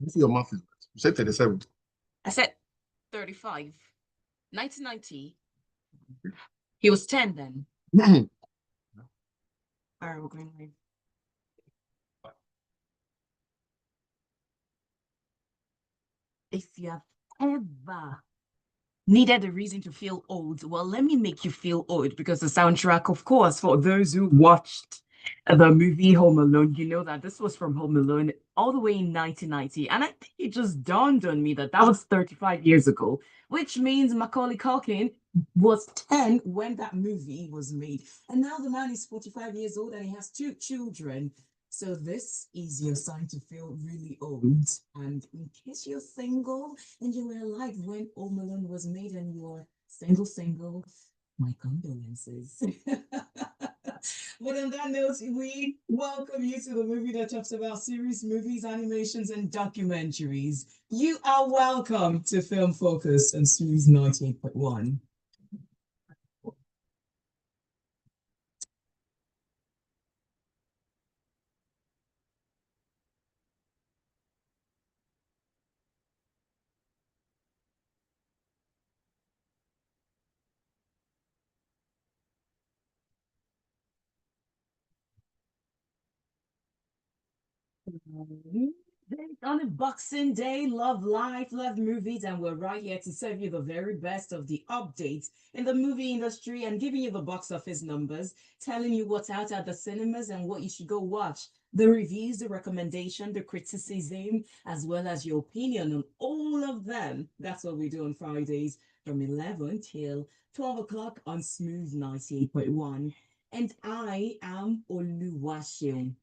You see your math is right. You said 37. I said 35. 1990. He was 10 then. All right, we're going live. If you have ever needed a reason to feel old, well, let me make you feel old, because the soundtrack, of course, for those who watched the movie Home Alone, you know that this was from Home Alone all the way in 1990. And I think it just dawned on me that that was 35 years ago, which means Macaulay Culkin was 10 when that movie was made. And now the man is 45 years old and he has 2 children. So this is your sign to feel really old. And in case you're single and you were alive when Home Alone was made and you're single, my condolences. But on that note, we welcome you to the movie that talks about series, movies, animations, and documentaries. You are welcome to Film Focus on Series 98.1. On a Boxing Day, love life, love movies, and we're right here to serve you the very best of the updates in the movie industry and giving you the box office numbers, telling you what's out at the cinemas and what you should go watch, the reviews, the recommendation, the criticism, as well as your opinion on all of them. That's what we do on Fridays from 11 till 12 o'clock on Smooth 98.1. And I am Oluwaseun.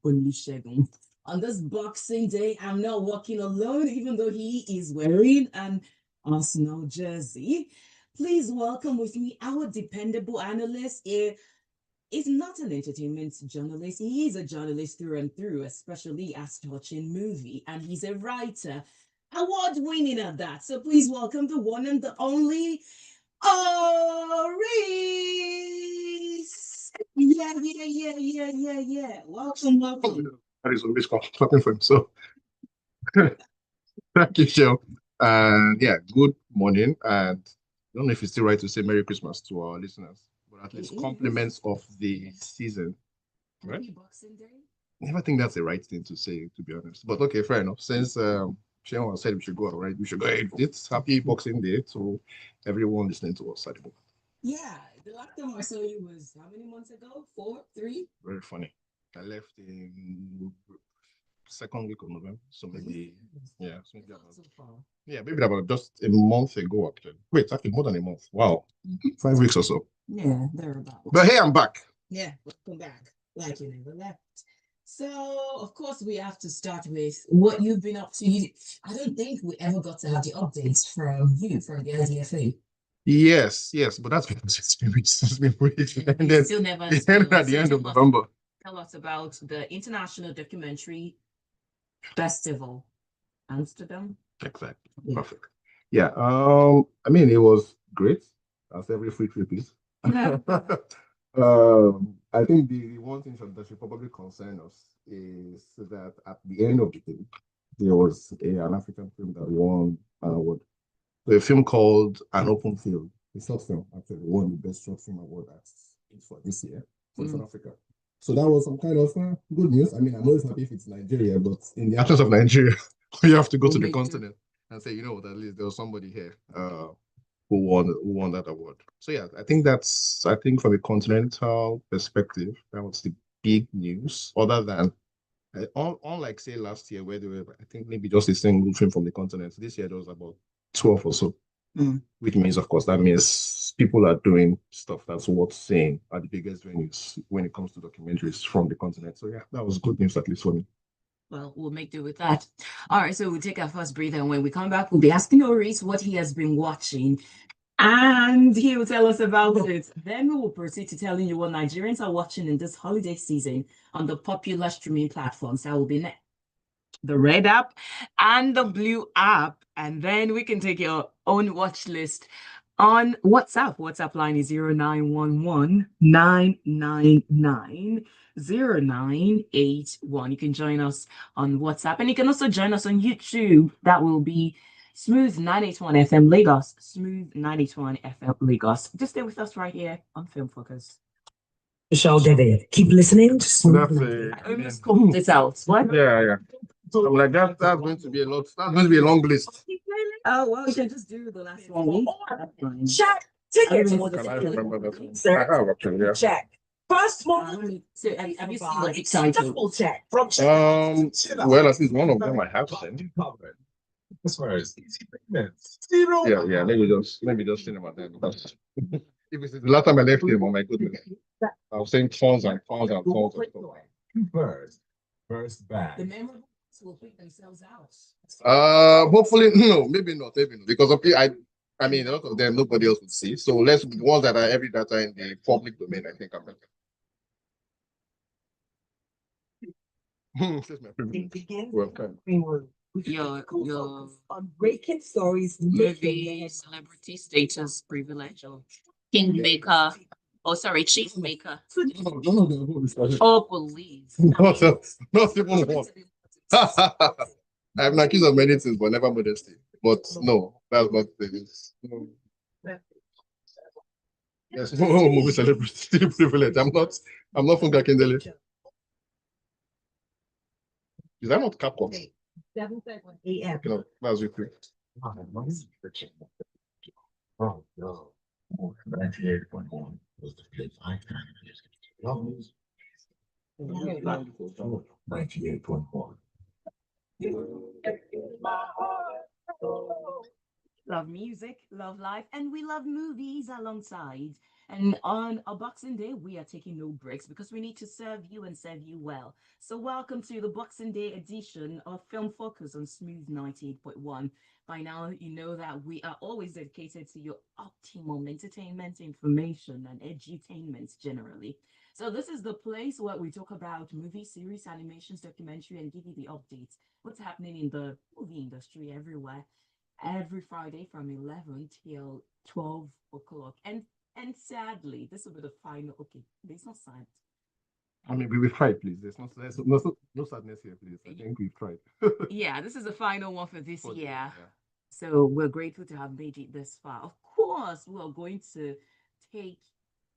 On this Boxing Day, I'm not walking alone, even though he is wearing an Arsenal jersey. Please welcome with me our dependable analyst. He's not an entertainment journalist. He is a journalist through and through, especially as touching movie. And he's a writer, award-winning at that. So please welcome the one and the only Oris. Yeah. Welcome. That is always clapping for himself. Thank you, Shell. And yeah, good morning. And I don't know if it's still right to say Merry Christmas to our listeners, but at least compliments of the season. Right? Happy Boxing Day. I never think that's the right thing to say, to be honest. But okay, fair enough. Since Shell said we should go, all right, we should go ahead. It's Happy Boxing Day to everyone listening to us at the moment. Yeah, the last time I saw you was how many months ago? 4, 3? Very funny. I left in second week of November, so maybe maybe about just a month ago. Actually, wait, actually more than a month. Wow, 5 weeks or so. Yeah, thereabouts. But hey, I'm back. Yeah, welcome back. Like you never left. So, of course, we have to start with what you've been up to. I don't think we ever got to have the updates from you from the IDFA. Yes, but that's because it's been weeks. And then still never at the end of November. Tell us about the International Documentary Festival, Amsterdam. Exactly. Yeah. Perfect. Yeah. I mean, it was great, as every free trip is. I think the one thing that should probably concern us is that at the end of the day, there was an African film that won an award. So a film called An Open Field. A short film, actually, won the best short film award for this year for South Africa. So that was some kind of good news. I mean, I'm always happy if it's Nigeria, but in the absence of Nigeria, you have to go to the continent and say, you know what, at least there was somebody here who won that award. So yeah, I think from a continental perspective, that was the big news. Other than unlike say last year, where there were, I think maybe just a single film from the continent. This year there was about 12 or so. Which means, of course, that means people are doing stuff that's worth seeing at the biggest venues when it comes to documentaries from the continent. So yeah, that was good news, at least for me. Well, we'll make do with that. All right, so we'll take our first breather, and when we come back, we'll be asking Oris what he has been watching, and he will tell us about it. Then we will proceed to telling you what Nigerians are watching in this holiday season on the popular streaming platforms. That will be next. The red app and the blue app, and then we can take your own watch list on WhatsApp. WhatsApp line is 0911 999 0981. You can join us on WhatsApp, and you can also join us on YouTube. That will be Smooth 981 FM Lagos. Smooth 981 FM Lagos. Just stay with us right here on Film Focus. Michelle David. Keep listening to Smooth. That's I almost called it out. What? yeah. I'm like that's going to be a lot. That's going to be a long list. Oh, well, you can just do the last one. Check. Tickets. Can I remember that one? Sir. I have actually, yeah. Check. First movie. So, have you seen like exciting? Double check. From Well, at least one of them I have seen. As far as easy payments. Yeah. Let me just cinema then. Because if it's the last time I left him, oh my goodness. I was saying tons and tons and tons of stuff. First bag. The memories will pick themselves out. Hopefully, no, maybe not, because of I mean, a lot of them nobody else would see. So let's the ones that are every data in the public domain. I think I'm better. This is my favorite. Welcome. Your Unbreaking stories. movie celebrity status privilege or kingmaker. Oh, sorry, chief maker. Oh, police. Not even one. I'm accused of many things, but never modesty. But no, that's not the no. Yes, movie celebrity privilege. I'm not Funka Kindele. Is that not Capcom? 7:31 a.m. No, that's with me. Oh no. 98.1 was the play 5 times. 98.1. Love music, love life, and we love movies alongside. And on a Boxing Day, we are taking no breaks because we need to serve you and serve you well. So, welcome to the Boxing Day edition of Film Focus on Smooth 98.1. By now, you know that we are always dedicated to your optimum entertainment, information, and edutainment generally. So, this is the place where we talk about movie, series, animations, documentary, and give you the updates. What's happening in the movie industry everywhere, every Friday from 11 till 12 o'clock. And sadly, this will be the final. Okay, it's not sad. I mean, we've tried, please. There's no sadness here, please. I think we've tried. Yeah, this is the final one for this For the- year. yeah. So we're grateful to have made it this far. Of course, we are going to take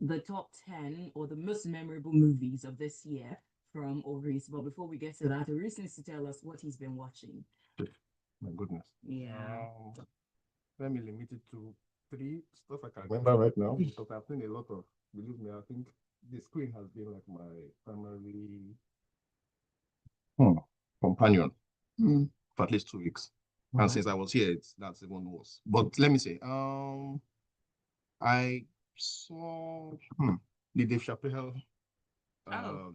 the top 10 or the most memorable movies of this year from Oris. But before we get to that, Oris needs to tell us what he's been watching. My goodness. Yeah. Let me limit it to 3 stuff I can remember right now because I've seen a lot of. Believe me, I think the screen has been like my primary companion for at least 2 weeks. And since I was here, that's even worse. But let me say, I saw the Dave Chappelle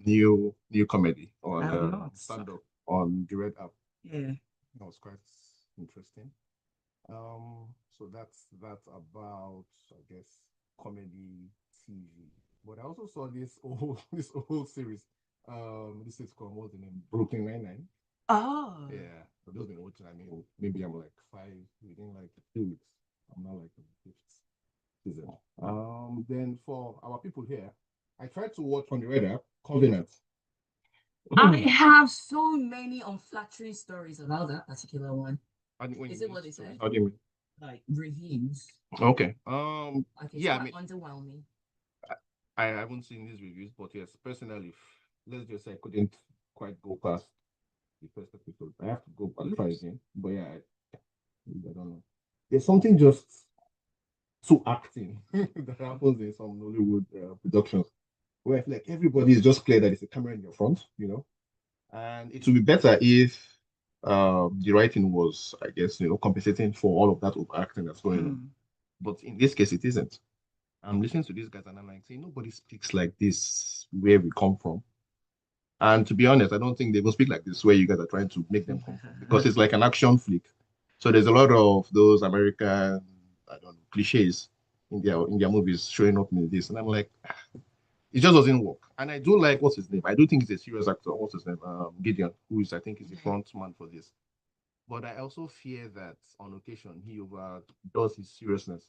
new comedy on stand-up on the Red app. Yeah. That was quite interesting. So that's about, I guess, comedy TV. But I also saw this old series. This sitcom, what's the name? Brooklyn Nine-Nine. Oh. Yeah. For those been watching, I mean, maybe I'm like 5 within like 2 weeks. I'm not like the 5th season. Then for our people here, I tried to watch on the Red app Covenant. I have so many unflattering stories about that particular one. Is it what they say? How do you mean? Like reviews. Okay. Okay, yeah, so I mean, underwhelming. I haven't seen these reviews, but yes, personally, let's just say I couldn't quite go past the first episode. I have to go back try again. But yeah, I don't know. There's something just too acting that happens in some Hollywood productions where I feel like everybody is just clear that it's a camera in your front, and it would be better if the writing was, I guess, compensating for all of that overacting that's going on. But in this case, it isn't. I'm listening to these guys and I'm like, saying nobody speaks like this where we come from. And to be honest, I don't think they will speak like this where you guys are trying to make them come from because it's like an action flick. So there's a lot of those American, I don't know, cliches in their movies showing up in this, and I'm like, it just doesn't work. And I do like what's his name. I do think he's a serious actor. What's his name? Gideon, who is I think is the front man for this. But I also fear that on occasion he overdoes his seriousness.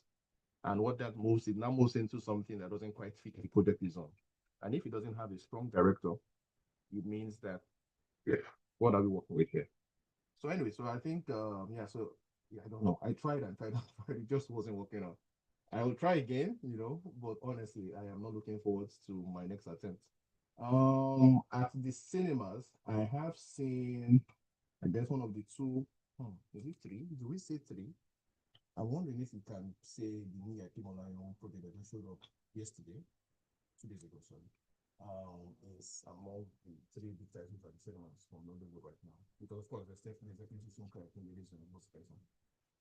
And what that moves it now moves into something that doesn't quite fit the project he's on. And if it doesn't have a strong director, it means that, yeah, what are we working with here? So anyway, so I think, I don't know. I tried and tried and tried. It just wasn't working out. I will try again, but honestly, I am not looking forward to my next attempt. At the cinemas, I have seen, I guess one of the two, is it three? Do we say three? I'm wondering if you can say the new Etim project that just showed up yesterday, 2 days ago, sorry. Is among the three big titles at the cinemas from London right now. Because of course, there's definitely some kind of release on most person.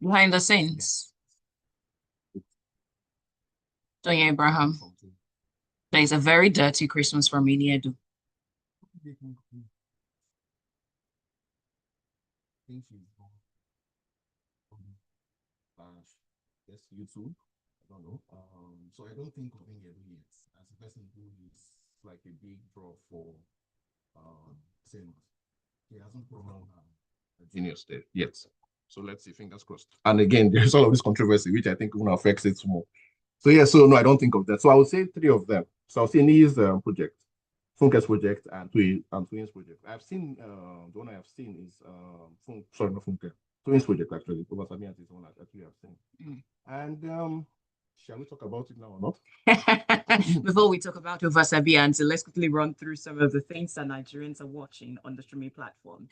Behind the scenes, Doña Abraham. There is a very dirty Christmas for me near. Think she's yes, YouTube. I don't know. So I don't think of Ngedu yet as a person who is like a big draw for cinemas. He hasn't proven a genius there yet. So let's see, fingers crossed. And again, there's all of this controversy, which I think even affects it more. So yeah, so no, I don't think of that. So I would say three of them. So I'll say Ni's project, Funke's project, and Twins project. I've seen the one I have seen is sorry, not Funke. Twins project actually. Oluwaseun is the one I actually have seen. And shall we talk about it now or not? Before we talk about Oluwaseun, so let's quickly run through some of the things that Nigerians are watching on the streaming platform.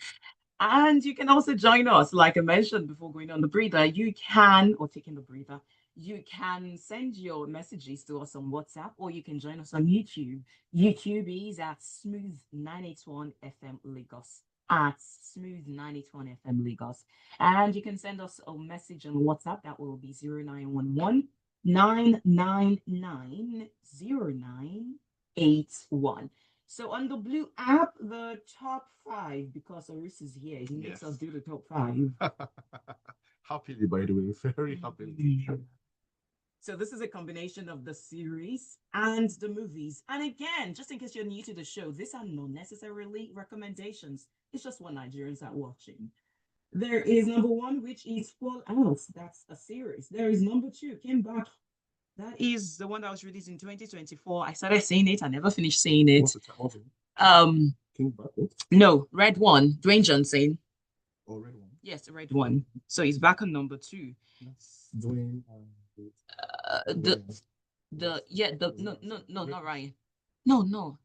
And you can also join us, like I mentioned before going on the breather, you can, or taking the breather, you can send your messages to us on WhatsApp, or you can join us on YouTube. YouTube is at Smooth 981 FM Lagos. At Smooth 981 FM Lagos. And you can send us a message on WhatsApp. That will be 0911 999 0981. So on the Blue app, the top five, because Oris is here, he makes us do the top five. Happily, by the way, very happily. So this is a combination of the series and the movies. And again, just in case you're new to the show, these are not necessarily recommendations. It's just what Nigerians are watching. There is number one, which is Full House. That's a series. There is number two, Came Back. That is the one that was released in 2024. I started seeing it. I never finished seeing it. What's it? King Back. No, Red One, Dwayne Johnson. Oh, Red One. Yes, the Red One. So he's back on number two. That's Dwayne. Not Ryan. No.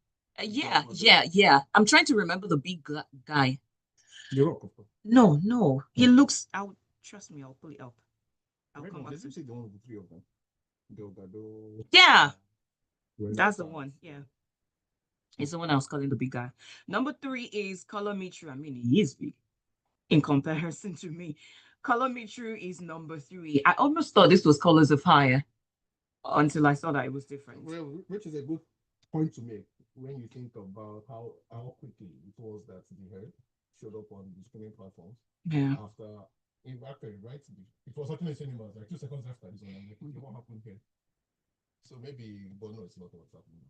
Yeah. I'm trying to remember the big guy. The Rock, of course. No. He looks. Trust me. I'll pull it up. I'll come back. Let's see the one with the three of them. Yeah, that's the one. Yeah, it's the one I was calling the big guy. Number three is Color Me True. I mean, he is big in comparison to me. Color Me True is number three. I almost thought this was Colors of Fire until I saw that it was different. Well, which is a good point to make when you think about how quickly it was that the herd showed up on the streaming platforms. Yeah. Actually, right? It was actually cinemas like 2 seconds after this one. Like, what happened here? So maybe, but no, it's not what's happening.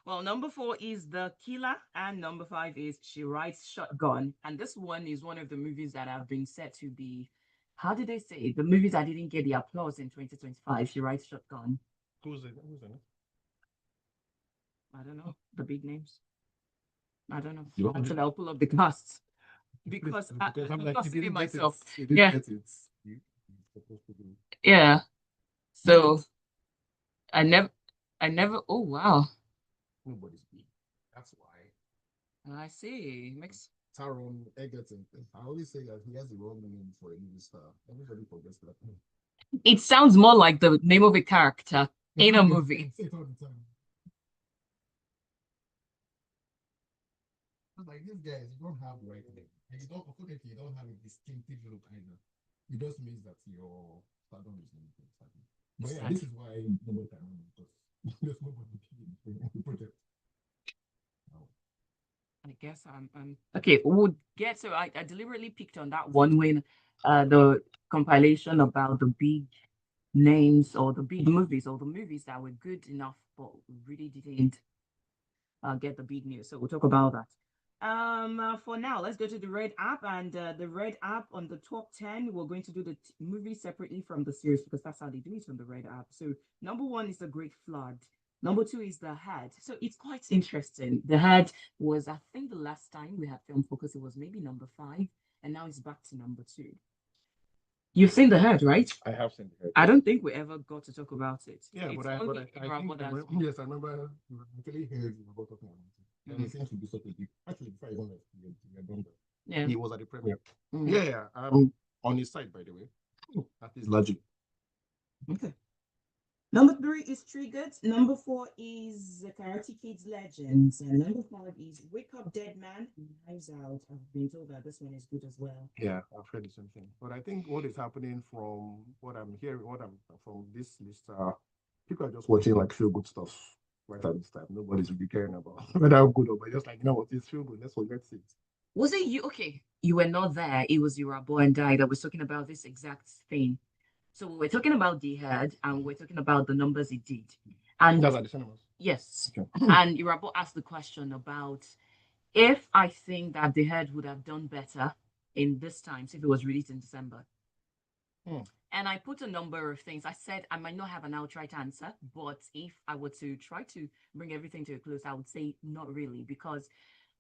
Well, number four is The Killer, and number five is She Rides Shotgun. And this one is one of the movies that have been said to be, how did they say it? The movies that didn't get the applause in 2025. She Rides Shotgun. Who's in it? I don't know. The big names. I don't know. Until I'll pull up the cast. Because I'm like, not seeing myself. Yeah. Yeah. So I never. Oh wow. Nobody's big. That's why. I see. Makes Taron Egerton. I always say that he has the wrong name for a movie star. Everybody forgets that. It sounds more like the name of a character in a movie. I say it all the time. Like these guys, you don't have the right name. And you don't have a distinctive look either. It just means that your stardom is limited. But yeah, this is why nobody can remember, because there's nobody in the project. I guess I'm okay. We'll get so I deliberately picked on that one when the compilation about the big names or the big movies or the movies that were good enough but really didn't get the big news. So we'll talk about that. For now, let's go to the Red app, and the Red app on the top 10, we're going to do the movie separately from the series because that's how they do it on the Red app. So number one is The Great Flood. Number two is The Head. So it's quite interesting. The Head was, I think, the last time we had Film Focus, it was maybe number 5, and now it's back to number 2. You've seen The Head, right? I have seen the head. I don't think we ever got to talk about it. Yeah, It's but I only think Abraham I that's remember, good. yes, I remember you actually heard you about talking about it. And it seems to be such a big actually before I even left, you had done that. Yeah. He was at the premiere. Mm. Yeah. On his side, by the way. At his logic. Okay. Number 3 is Triggered. Number 4 is The Karate Kid's Legends. And number 5 is Wake Up Dead Man, Knives Out. I've been told that this one is good as well. Yeah, I've heard the same thing. But I think what is happening from what I'm hearing, from this list, people are just watching like feel good stuff right at this time. Nobody's really caring about whether how good or bad. Just like, you know what, it's feel good. Let's forget it. Was it you? Okay, you were not there. It was your boy and I that was talking about this exact thing. So we were talking about the head and we're talking about the numbers it did. And That's at the cinemas. yes, Okay. and Irabo asked the question about if I think that the head would have done better in this time if it was released in December. And I put a number of things. I said I might not have an outright answer, but if I were to try to bring everything to a close, I would say not really, because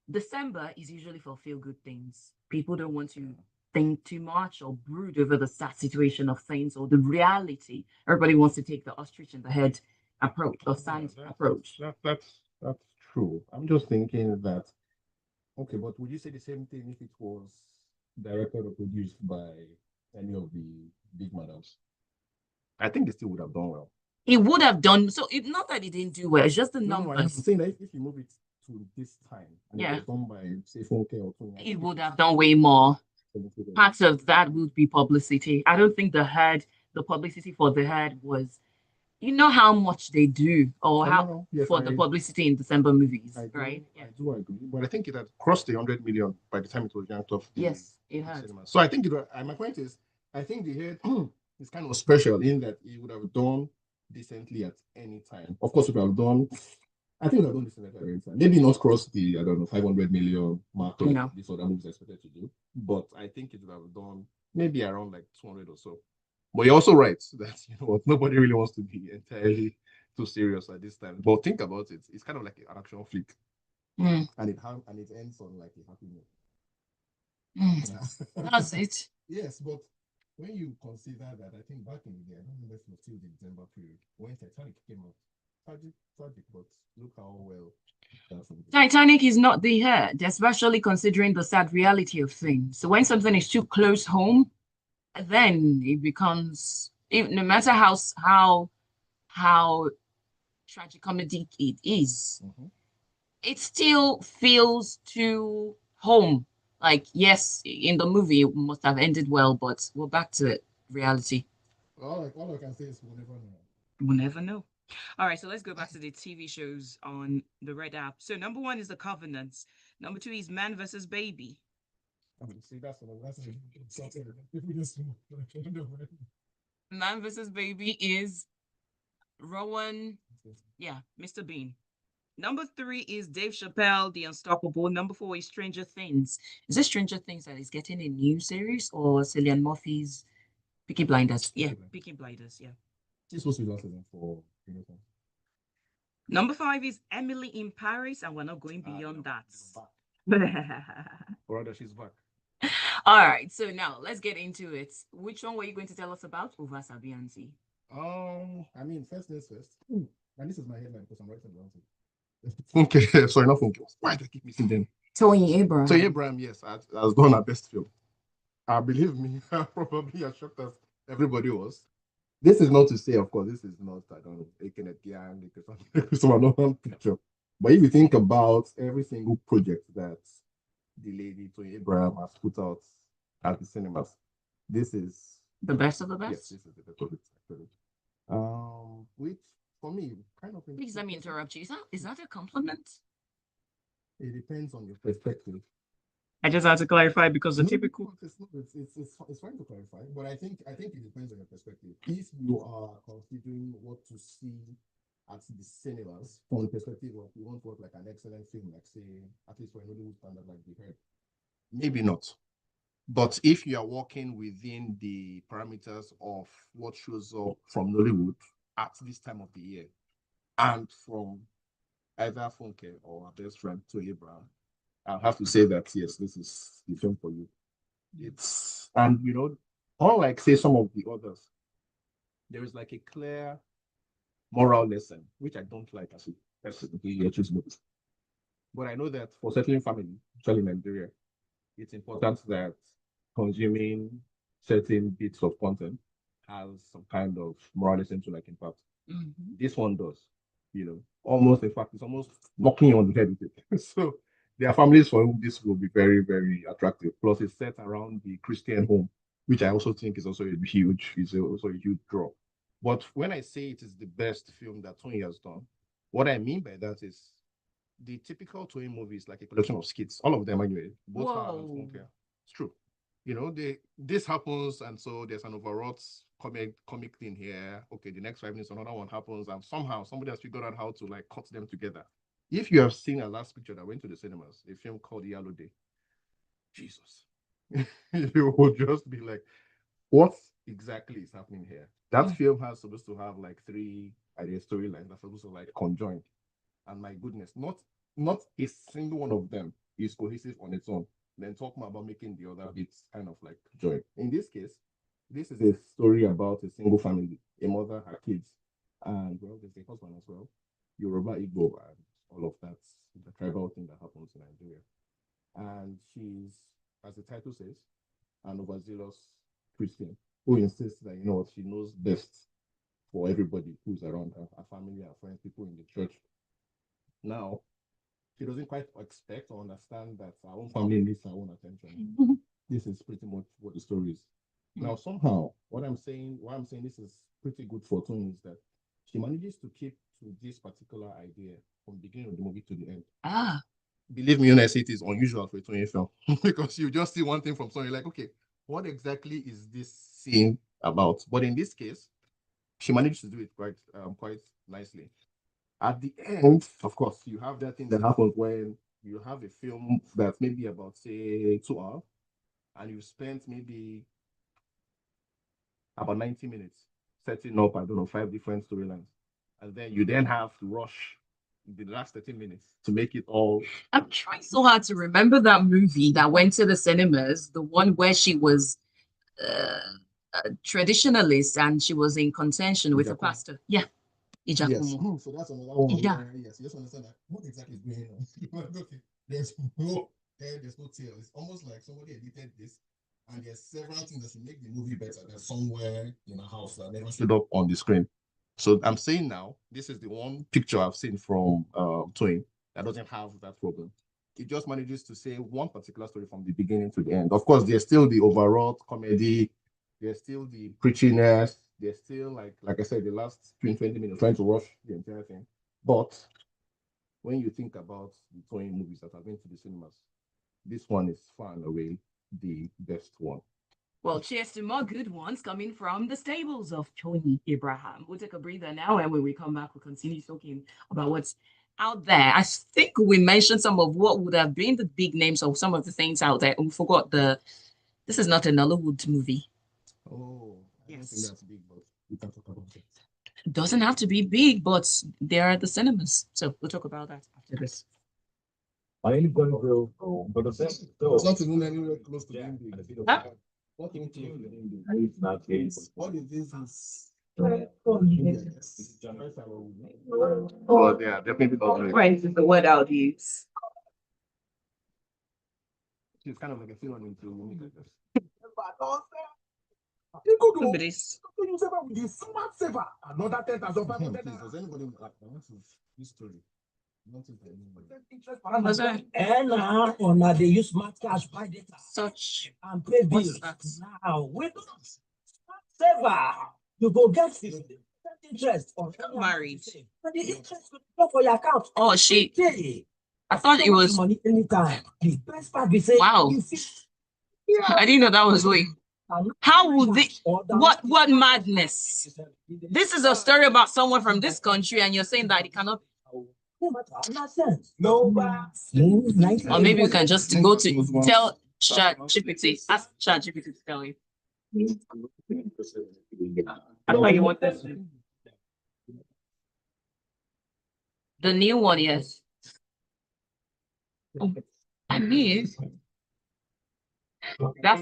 December is usually for feel good things. People don't want to think too much or brood over the sad situation of things or the reality. Everybody wants to take the ostrich in the head approach or sand approach. That's true. I'm just thinking that, okay, but would you say the same thing if it was directed or produced by any of the big madams? I think they still would have done well. It would have done so. It not that it didn't do well. It's just the No, I'm numbers. saying that if you move it to this time and Yeah. it was done by say Funke or something, It would have done way more. Parts of that would be publicity. I don't think the publicity for the head was, you know how much they do or I how know, yes, for the publicity in December movies, I do, right? I do agree, but I think it had crossed the 100 million by the time it was yanked off the Yes, it the has. cinema. So I think my point is, I think the head is kind of special in that it would have done decently at any time. Of course, it would have done. I think it would have done decently at any time. Maybe not cross the 500 million mark like No. this other movies expected to do, but I think it would have done maybe around like 200 or so. But you're also right that nobody really wants to be entirely too serious at this time. But think about it; it's kind of like an action flick, and it ends on like a happy note. That's it. Yes, but when you consider that, I think back in the day, I don't remember if it was still the December period when Titanic came out. Tragic, but look how well that's Titanic is not the head, especially considering the sad reality of things. So when something is too close home, then it becomes, no matter how tragicomedic it is, it still feels too home. Like, yes, in the movie it must have ended well, but we're back to reality. all I can say is we'll never know. We'll never know. All right, so let's go back to the TV shows on the Red app. So number 1 is The Covenant. Number 2 is Man vs. Baby. I mean, see, that's something. If we just Man vs. Baby is Rowan, yeah, Mr. Bean. Number 3 is Dave Chappelle, The Unstoppable. Number 4 is Stranger Things. Is it Stranger Things that is getting a new series or Cillian Murphy's Peaky Blinders? Yeah, Peaky Blinders, yeah. This was the last season for Number 5 is Emily in Paris, and we're not going beyond that. Or rather, she's back. All right, so now let's get into it. Which one were you going to tell us about? Oluwaseun and I mean, first things first. And this is my headline because I'm writing down it. Okay, sorry, not Funke. Why do I keep missing them? Tony Abraham. So Abraham, yes, has done her best film. Believe me, probably as shocked as everybody was. This is not to say, of course, this is not, I don't know, a Kenneth Young, a picture. But if you think about every single project that the lady Tony Abraham has put out at the cinemas, this is the best of the best. Yes, this is the best of it, actually. Which for me, kind of. Please let me interrupt you. Is that a compliment? It depends on your perspective. I just had to clarify because the typical. It's fine to clarify, but I think it depends on your perspective. If you are considering what to see at the cinemas from the perspective of you want to work like an excellent film, like say at least for an Hollywood standard like The Head, maybe not. But if you are working within the parameters of what shows up from Nollywood at this time of the year, And from either Funke or our best friend to Abraham, I'll have to say that yes, this is the film for you. It's and unlike say some of the others, there is like a clear moral lesson, which I don't like as a choose books. But I know that for certain families, especially in Nigeria, it's important that consuming certain bits of content has some kind of moral lesson to like impact. This one does, almost in fact, it's almost knocking you on the head with it. So there are families for whom this will be very, very attractive. Plus, it's set around the Christian home, which I also think is also also a huge draw. But when I say it is the best film that Tony has done, what I mean by that is the typical Tony movie is like a collection of skits. All of them anyway, both her and Funke. It's true. This happens, and so there's an overwrought comic thing here. Okay, the next 5 minutes, another one happens, and somehow somebody has figured out how to like cut them together. If you have seen a last picture that went to the cinemas, a film called Yellow Day, Jesus, you would just be like, what exactly is happening here? That film has supposed to have like three storylines that's supposed to like conjoin. And my goodness, not a single one of them is cohesive on its own. Then talk more about making the other bits kind of like join. In this case, this is a story about a single family, a mother, her kids, and well, there's a husband as well, Yoruba, Igbo, and all of that, the tribal thing that happens in Nigeria. And she's, as the title says, an overzealous Christian who insists that she knows best for everybody who's around her, her family, her friends, people in the church. Now, she doesn't quite expect or understand that our own family needs our own attention. This is pretty much what the story is. Now, somehow, why I'm saying this is pretty good for Tony is that she manages to keep to this particular idea from the beginning of the movie to the end. Believe me when I say it is unusual for a Tony film because you just see one thing from Tony, like, okay, what exactly is this scene about? But in this case, she managed to do it quite nicely. At the end, of course, you have that thing that happens when you have a film that's maybe about, say, 2 hours, and you spent maybe about 90 minutes setting up, I don't know, 5 different storylines. And then you then have to rush the last 30 minutes to make it all. I'm trying so hard to remember that movie that went to the cinemas, the one where she was a traditionalist and she was in contention with a pastor. Yeah. Yes. So that's another one. Yeah. Yes, you just understand that what exactly is going on. Okay, there's no tail. It's almost like somebody edited this, and there's several things that should make the movie better. There's somewhere in a house that never showed up on the screen. So I'm saying now, this is the one picture I've seen from Twain that doesn't have that problem. It just manages to say one particular story from the beginning to the end. Of course, there's still the overall comedy. There's still the preachiness. There's still, like I said, the last 20 minutes trying to rush the entire thing. But when you think about the Tony movies that have been to the cinemas, this one is far and away the best one. Well, cheers to more good ones coming from the stables of Tony Abraham. We'll take a breather now, and when we come back, we'll continue talking about what's out there. I think we mentioned some of what would have been the big names of some of the things out there. And we forgot this is not a Nollywood movie. Oh, I don't think that's big, but we can talk about it. It doesn't have to be big, but they're at the cinemas. So we'll talk about that after this. I ain't gonna go, but the best. It's not even anywhere close to being big. Huh? What do you think? What What is this? Oh, yeah, definitely not. Friends is the word I would use. It's kind of like a feeling into Somebody's. Another 10,500. Does anybody like this story? And they use smart cash buy data Such and pay bills. Now with saver, you go get 50% interest on married. and the interest will go for your account. Oh, she. Pay. I thought it was. Money anytime. The best part be say, Wow. I didn't know that was way. How would they? What madness? This is a story about someone from this country, and you're saying that it cannot. No, Or maybe you can just go to tell ChatGPT. Ask ChatGPT to tell you. I don't know you want this. The new one, yes. I mean, that's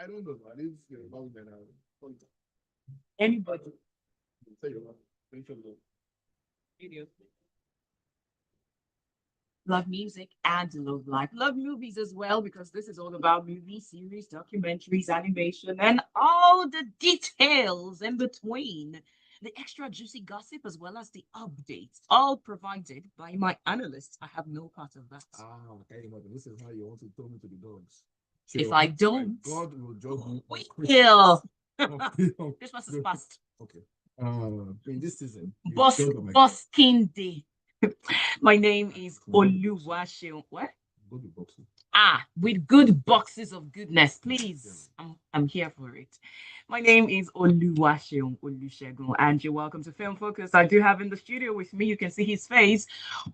I don't know, man. It's long than anybody. Love music and love life. Love movies as well, because this is all about movie series, documentaries, animation, and all the details in between. The extra juicy gossip as well as the updates, all provided by my analysts. I have no part of that. Okay, but this is how you want to throw me to the dogs. If I don't, God will judge me. we kill. Okay. Christmas is past. Okay. In this season, Busking day. My name is Oluwaseun. What? Go to boxing. With good boxes of goodness, please. I'm here for it. My name is Oluwaseun Olusegun, and you're welcome to Film Focus. I do have in the studio with me, you can see his face,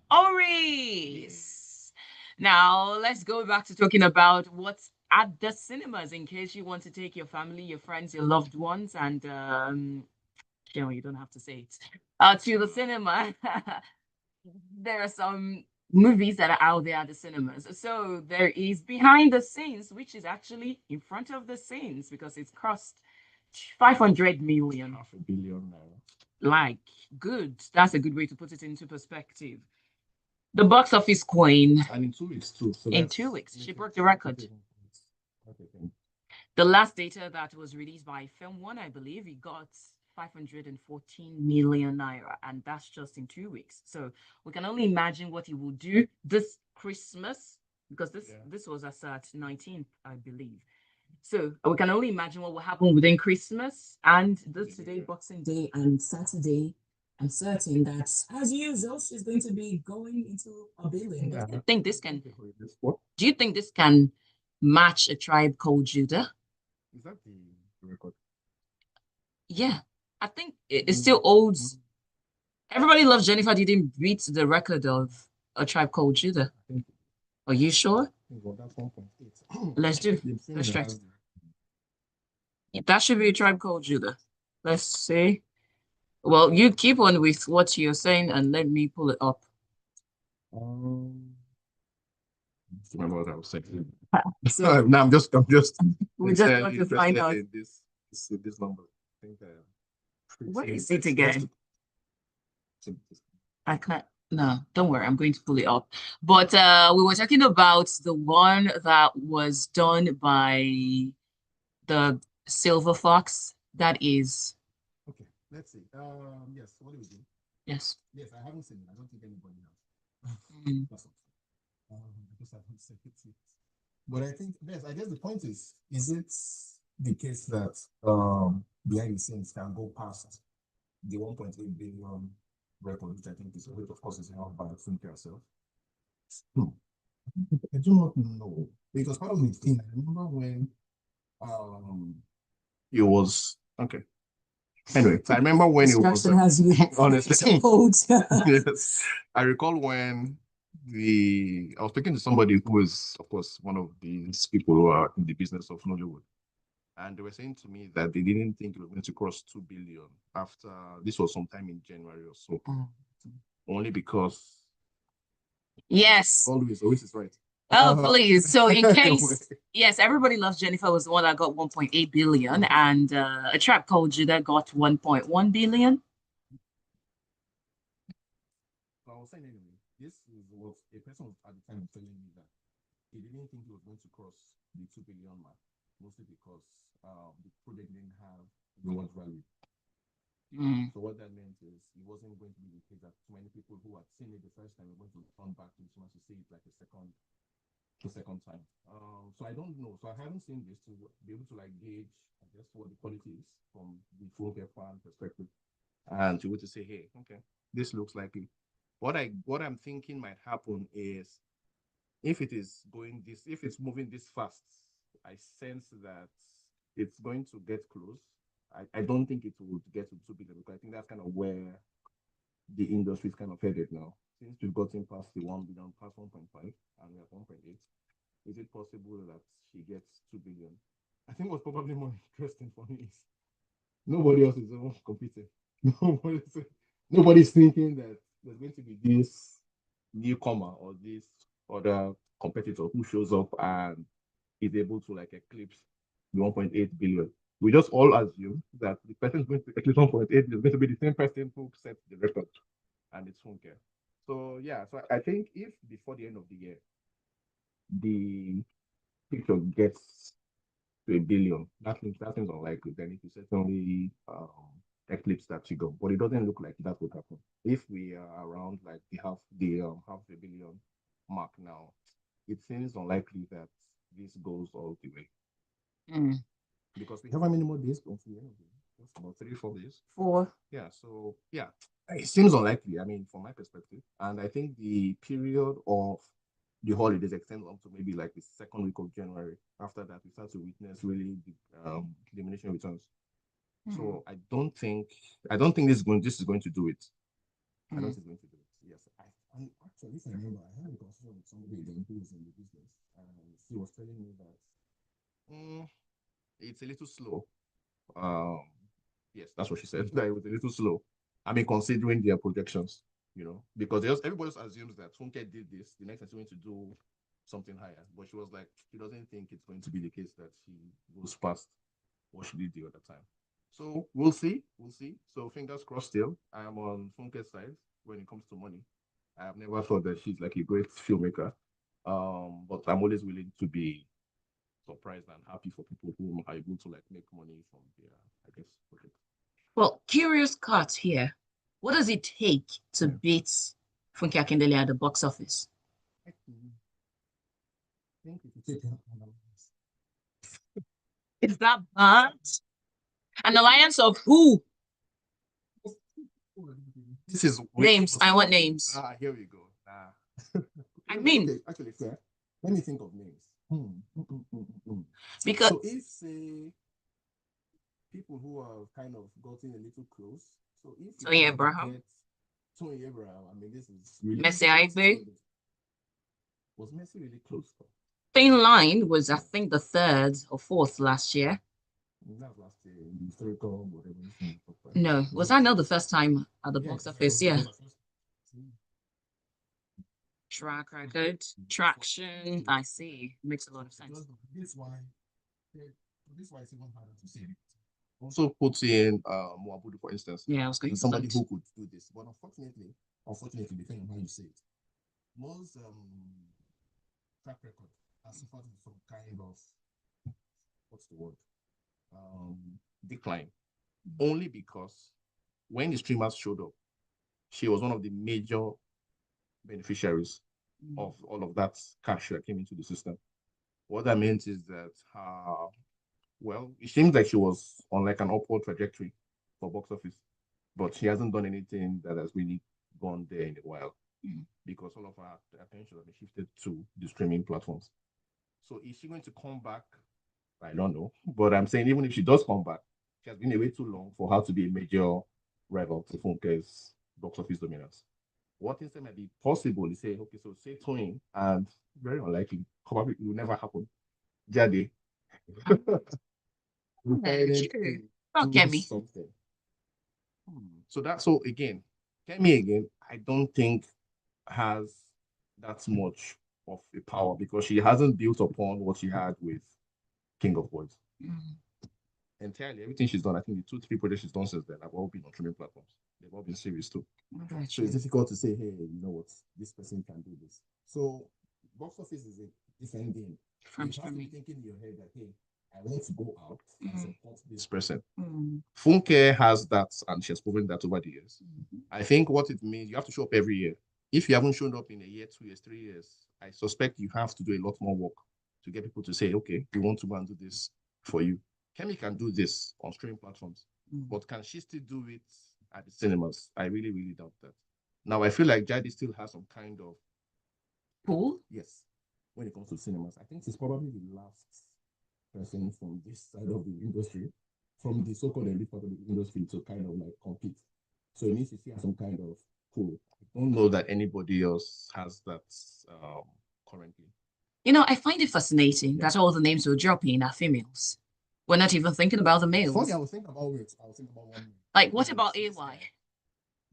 Oris. Now, let's go back to talking about what's at the cinemas in case you want to take your family, your friends, your loved ones, and you don't have to say it, to the cinema. There are some movies that are out there at the cinemas. So there is Behind the Scenes, which is actually in front of the scenes because it's cost 500 million. $500 million. Like, good. That's a good way to put it into perspective. The box office queen. And in 2 weeks too. So in 2 weeks, she broke the record. Okay. The last data that was released by Film One, I believe, it got 514 million naira, and that's just in 2 weeks. So we can only imagine what he will do this Christmas, because this was as at 19th, I believe. So we can only imagine what will happen within Christmas and today, Boxing Day, and Saturday. I'm certain that, as usual, she's going to be going into a billion. Do you think this can? Do you think this can match A Tribe Called Judah? Is that the record? Yeah, I think it still holds. Everybody Loves Jennifer didn't beat the record of A Tribe Called Judah. Are you sure? That's 1.8. Let's try. That should be A Tribe Called Judah. Let's see. Well, you keep on with what you're saying and let me pull it up. Remember what I was saying. So no, I'm just we just want to find out this number. I think what is it again? I can't. No, don't worry. I'm going to pull it up. But we were talking about the one that was done by the Silver Fox. That is. Okay, let's see. Yes, what do we do? Yes. Yes, I haven't seen it. I don't think anybody has. Because I haven't seen it. But I think yes, I guess the point is it the case that behind the scenes can go past the 1.8 billion record, which I think is, which of course is held by the filmmaker herself. I do not know, because part of the thing, I remember when it was okay. Anyway, so I remember when it was honestly yes. I recall when I was speaking to somebody who is, of course, one of these people who are in the business of Nollywood. And they were saying to me that they didn't think it was going to cross 2 billion after this was sometime in January or so. Only because always is right. Please. So in case, yes, Everybody Loves Jennifer was the one that got 1.8 billion, and A Tribe Called Judah got 1.1 billion. So I was saying anyway, this is what a person at the time telling me that he didn't think he was going to cross the 2 billion mark, mostly because the project didn't have reward value. So what that meant is it wasn't going to be the case that too many people who had seen it the first time were going to turn back to the cinema to see it like a second time. So I don't know. So I haven't seen this to be able to like gauge, I guess, what the quality is from the full fan perspective, and to be able to say, hey, okay, this looks like it. What I'm thinking might happen is if it's moving this fast, I sense that it's going to get close. I don't think it would get to 2 billion, because I think that's kind of where the industry is kind of headed now. Since we've gotten past the 1 billion, past 1.5, and we're at 1.8, is it possible that she gets 2 billion? I think what's probably more interesting for me is Nobody else is even competing. Nobody's, nobody's thinking that there's going to be this newcomer or this other competitor who shows up and is able to like eclipse the 1.8 billion. We just all assume that the person who's going to eclipse 1.8 is going to be the same person who set the record, and it's Funke. So yeah, so I think if before the end of the year the picture gets to a billion, that seems unlikely. Then it will certainly eclipse that figure, but it doesn't look like that would happen. If we are around like half a billion mark now, it seems unlikely that this goes all the way. Mm. Because we have how many more days until the end of the year? Just about 3, 4 days. 4. Yeah, so yeah, it seems unlikely. I mean, from my perspective, and I think the period of the holidays extends up to maybe like the second week of January. After that, we start to witness really the diminishing returns. So I don't think this is going to do it. I don't think it's going to do it. Yes, and actually, if I remember, I had a conversation with somebody again who is in the business, and she was telling me that it's a little slow. Um, yes, that's what she said. That it was a little slow. I mean, considering their projections, because everybody just assumes that Funke did this, the next time she's going to do something higher. But she was like, she doesn't think it's going to be the case that she goes past what she did the other time. So we'll see. We'll see. So fingers crossed still. I am on Funke's side when it comes to money. I have never thought that she's like a great filmmaker. But I'm always willing to be surprised and happy for people who are able to like make money from their, I guess, project. Well, curious cut here. What does it take to beat Funke Akindele at the box office? I think if you take an alliance. Is that bad? An alliance of who? This is Names. I want names. Here we go. I mean, okay, actually, fair. Let me think of names. Because So if say people who have kind of gotten a little close. So if Tony Abraham, Tony Abraham, I mean, this is really Messi Aigbe. Was Messi really close? Thin Line was, I think, the 3rd or 4th last year. That was last year, historical, whatever. No, was that not the first time at the box office? Yeah. Track record, traction. I see. Makes a lot of sense. This is why it's even harder to say. Also puts in Mwabudu, for instance. Yeah, I was going to somebody who could do this. But unfortunately, depending on how you say it, most track record has suffered some kind of what's the word? Decline. Only because when the streamers showed up, she was one of the major beneficiaries of all of that cash that came into the system. What that means is that it seems like she was on like an upward trajectory for box office, but she hasn't done anything that has really gone there in a while because all of her attention has been shifted to the streaming platforms. So is she going to come back? I don't know. But I'm saying even if she does come back, she has been away too long for her to be a major rival to Funke's box office dominance. What instead might be possible is say, okay, so say Tony, and very unlikely, probably it will never happen. Jade. Don't get me. Something. So again, Kemi again, I don't think has that much of a power because she hasn't built upon what she had with King of Boys. Entirely, everything she's done, I think the 2, 3 projects she's done since then have all been on streaming platforms. They've all been series too. So it's difficult to say, hey, you know what, this person can do this. So box office is a different game. You have to be thinking in your head that, hey, I want to go out and support this person. Funke has that, and she has proven that over the years. I think what it means, you have to show up every year. If you haven't shown up in a year, 2 years, 3 years, I suspect you have to do a lot more work to get people to say, okay, we want to go and do this for you. Kemi can do this on streaming platforms, but can she still do it at the cinemas? I really, really doubt that. Now, I feel like Jadi still has some kind of pull. Yes, when it comes to cinemas. I think she's probably the last person from this side of the industry, from the so-called elite part of the industry to kind of like compete. So it needs to see some kind of pull. I don't know that anybody else has that currently. I find it fascinating that all the names we're dropping are females. We're not even thinking about the Funny, males. I was thinking about it. I was thinking about one. Like, what about AY?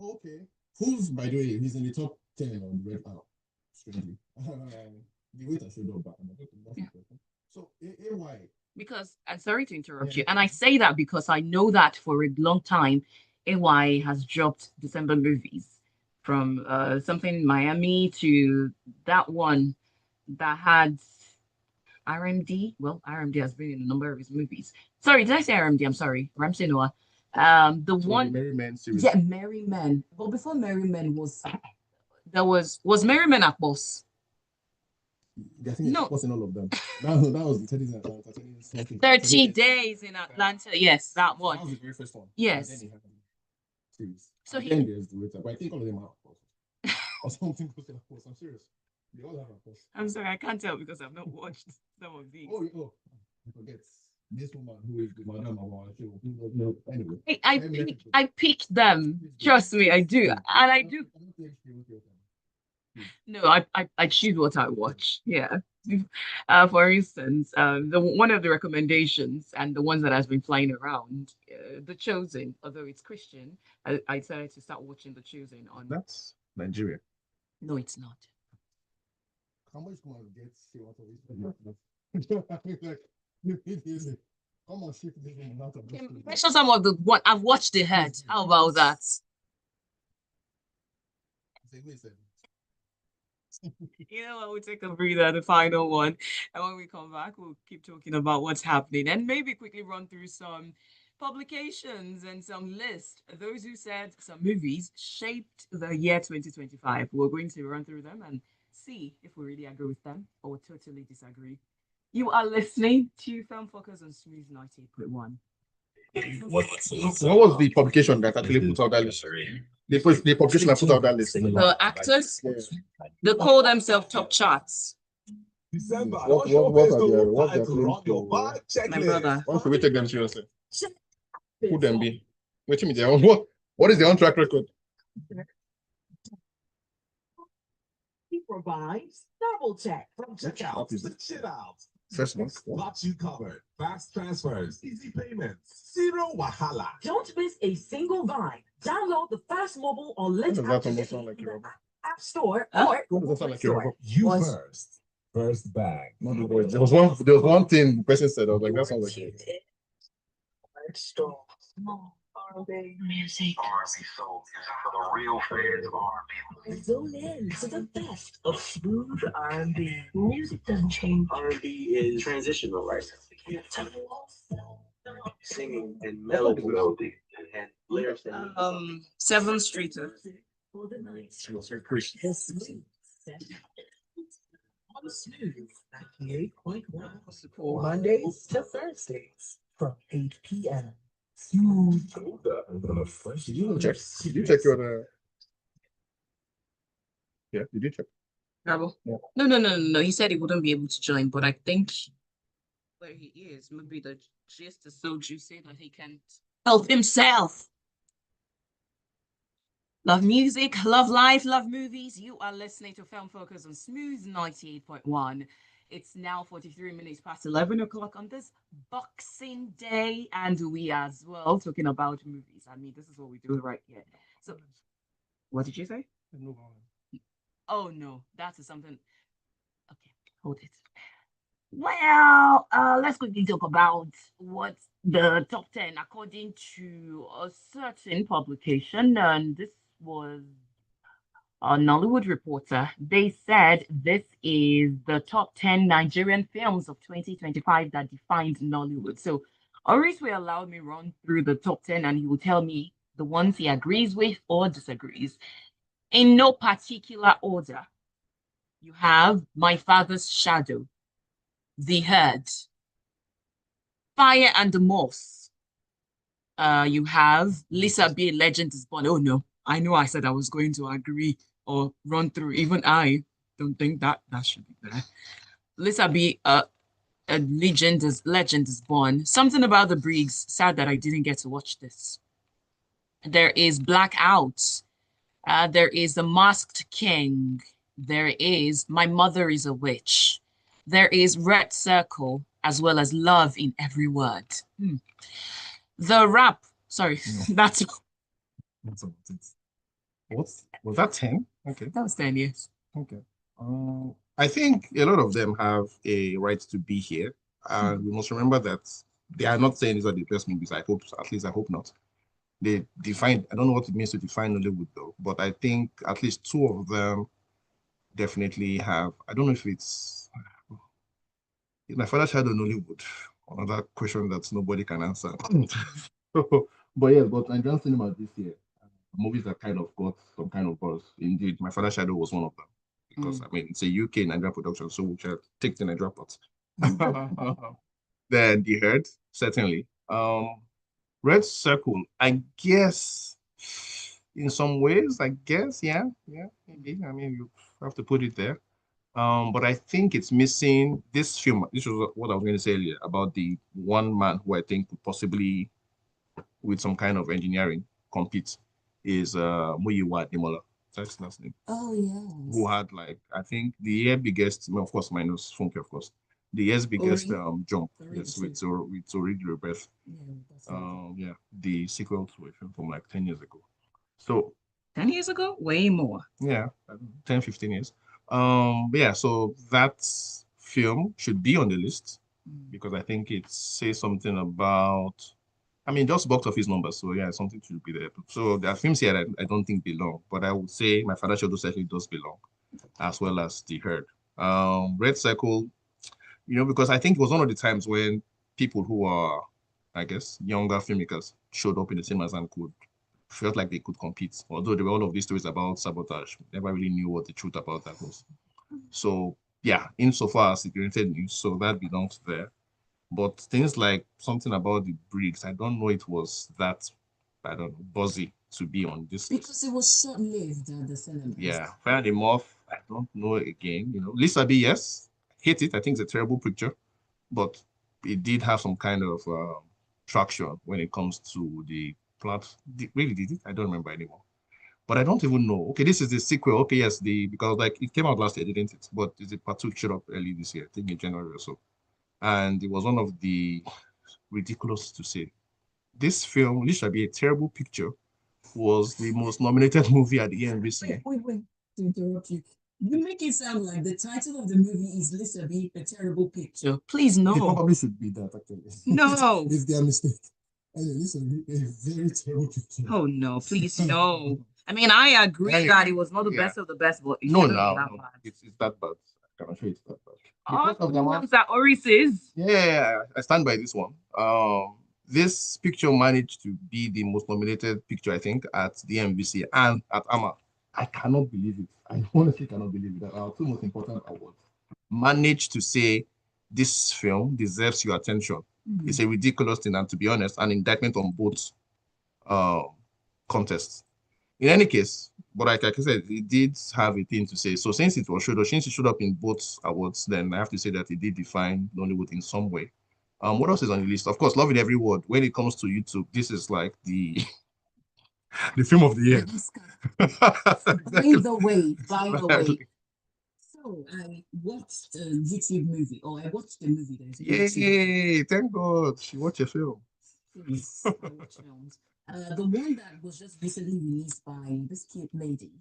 Okay. Who's, by the way, he's in the top 10 on the red app. Strangely. The waiter showed up back. Yeah. So, AY. Because I'm sorry to interrupt you, Yeah. and I say that because I know that for a long time, AY has dropped December movies from something Miami to that one that had RMD. Well, RMD has been in a number of his movies. Sorry, did I say RMD? I'm sorry, Ramsey Noah. The So one, the Merry Men series. yeah, Merry Men. But before Merry Men was Merry Men at Boss. I think No. it wasn't all of them. That was the 30 days in Atlanta. 30 days in Atlanta. Yes, that one. That was the very first one. Yes. And then he had the series. So And he- then there's the waiter. But I think all of them are posts. Or something close to that post. I'm serious. They all have a post. I'm sorry, I can't tell because I've not watched some of these. Oh, I forget. This woman who is the madam of our show. Who does know anyway. I picked them. Trust me, I do. And I do. No, I choose what I watch. Yeah. For instance, one of the recommendations and the ones that has been flying around, The Chosen, although it's Christian, I decided to start watching The Chosen on. That's Nigeria. No, it's not. How much come on get see what of this? Like, you need easy. Come on, shift this one out of this. Mention some of the one I've watched The Head. How about that? You know what? We'll take a breather, the final one. And when we come back, we'll keep talking about what's happening and maybe quickly run through some publications and some lists. Those who said some movies shaped the year 2025. We're going to run through them and see if we really agree with them or totally disagree. You are listening to Film Focus on Smooth 98.1. What was the publication that actually put out that list? The publication that put out that list. The actors, they call themselves top charts. December. What are their claims to? My brother. Why should we take them seriously? Who them be? Wait a minute. What is their own track record? He provides double check from checkout to shit out. First one. Got you covered. Fast transfers, easy payments, zero wahala. Don't miss a single vibe. Download the Fast Mobile or Lit Does app that almost today sound like in Yoruba? the App Store Huh? or What does that sound like Yoruba? You Was- first. First bag. Not the voice. There was one thing the person said. I was like, that sounds like it. Store. R&B music. R&B soul for the real fans of R&B. Zoom in to the best of smooth R&B. Music doesn't change. R&B is transitional, right? Singing and melody and lyrics. And 7th Street. For the night. Chris. The smooth session. On Smooth 98.1. Mondays to Thursdays from 8 p.m. Smooth. Did you check? Did you check your? Yeah, did you check? Bravo. Yeah. No. He said he wouldn't be able to join, but I think where he is, maybe the gist is so juicy that he can't help himself. Love music, love life, love movies. You are listening to Film Focus on Smooth 98.1. It's now 43 minutes past 11 o'clock on this Boxing Day, and we as well talking about movies. I mean, this is what we do right here. So, what did you say? Oh no, that is something. Okay, hold it. Well, let's quickly talk about what the top 10 according to a certain publication, and this was a Nollywood Reporter. They said this is the top 10 Nigerian films of 2025 that defined Nollywood. So Oris will allow me run through the top 10 and he will tell me the ones he agrees with or disagrees. In no particular order. You have My Father's Shadow, The Herd, Fire and the Moss. You have Lisa B. Legend is Born. Oh no, I know I said I was going to agree or run through. Even I don't think that should be there. Lisa B. A Legend is Born. Something About the Briggs. Sad that I didn't get to watch this. There is Blackout. There is The Masked King. There is My Mother is a Witch. There is Red Circle. as well as love in every word. The rap, sorry, that's That's about it. Was that 10? Okay. that was 10 years. Okay. I think a lot of them have a right to be here. And we must remember that they are not saying these are the best movies. I hope, at least I hope not. They define, I don't know what it means to define Hollywood though, but I think at least two of them definitely have. I don't know if it's my father's child in Hollywood. Another question that nobody can answer. But yes, but Nigerian cinema this year, movies that kind of got some kind of buzz. Indeed, My Father's Shadow was one of them. Because I mean, it's a UK Nigerian production, so we shall take the Nigerian part. Then The Herd, certainly. Red Circle, I guess, in some ways, I guess, yeah, maybe. I mean, you have to put it there. But I think it's missing this film. This was what I was going to say earlier about the one man who I think could possibly, with some kind of engineering, compete is Muyiwa Ademola. That's his last name. Oh, yes. Who had like I think the year biggest, well, of course, minus Funke, of course, the year's biggest jump. Yes, with Ori Rebirth. Yeah, the sequel to a film from like 10 years ago. So 10 years ago? Way more. yeah, 10, 15 years. But yeah, so that film should be on the list because I think it says something about, I mean, just box office numbers. So yeah, something should be there. So there are films here that I don't think belong, but I would say My Father's Shadow certainly does belong, as well as The Herd. Red Circle, because I think it was one of the times when people who are, I guess, younger filmmakers showed up in the cinemas and felt like they could compete. Although there were all of these stories about sabotage, never really knew what the truth about that was. So yeah, insofar as security news, so that belongs there. But things like something about the Briggs, I don't know it was that, I don't know, buzzy to be on this list. Because it was short-lived at the cinema. Yeah, fair enough. I don't know again. Lisa B, yes, hate it. I think it's a terrible picture, but it did have some kind of traction when it comes to the plot. Really did it? I don't remember anymore. But I don't even know. Okay, this is the sequel. Okay, yes, because like it came out last year, didn't it? But is it part 2 showed up early this year? I think in January or so. And it was one of the ridiculous to say. This film, this should be a terrible picture, was the most nominated movie at the ENBC. Wait, to interrupt you. You make it sound like the title of the movie is Lisa B, a terrible picture. Please, no. It probably should be that, actually. No. It's their mistake. Lisa B, a very terrible picture. Oh, no, please, no. I mean, I agree that it was not the best of the best, but no, it's that bad. I can assure you it's that bad. Because of the ones that Oris is. Yeah, I stand by this one. This picture managed to be the most nominated picture, I think, at the NBC and at AMA. I cannot believe it. I honestly cannot believe it. That our two most important awards managed to say this film deserves your attention. It's a ridiculous thing, and to be honest, an indictment on both contests. In any case, but like I said, it did have a thing to say. So since it showed up in both awards, then I have to say that it did define Nollywood in some way. What else is on the list? Of course, Love in Every Word. When it comes to YouTube, this is like the film of the year. By the way. So I watched a YouTube movie, or I watched a movie. Yay! Thank God she watched a film. Yes, I watch films. The one that was just recently released by this cute lady.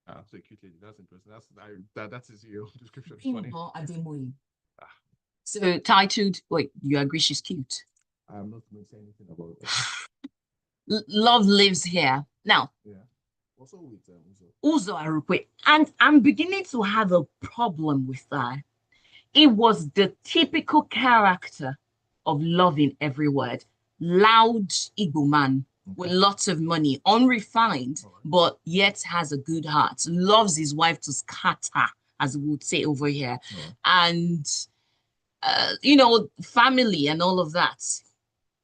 So cute lady. That's interesting. That is your description. Funny. So titled, wait, you agree she's cute? I'm not going to say anything about that. Love Lives Here. Now, yeah. Also with Uzo Arukwe. And I'm beginning to have a problem with that. It was the typical character of Love in Every Word. Loud Igbo man with lots of money, unrefined, but yet has a good heart. Loves his wife to scatter, as we would say over here. And family and all of that.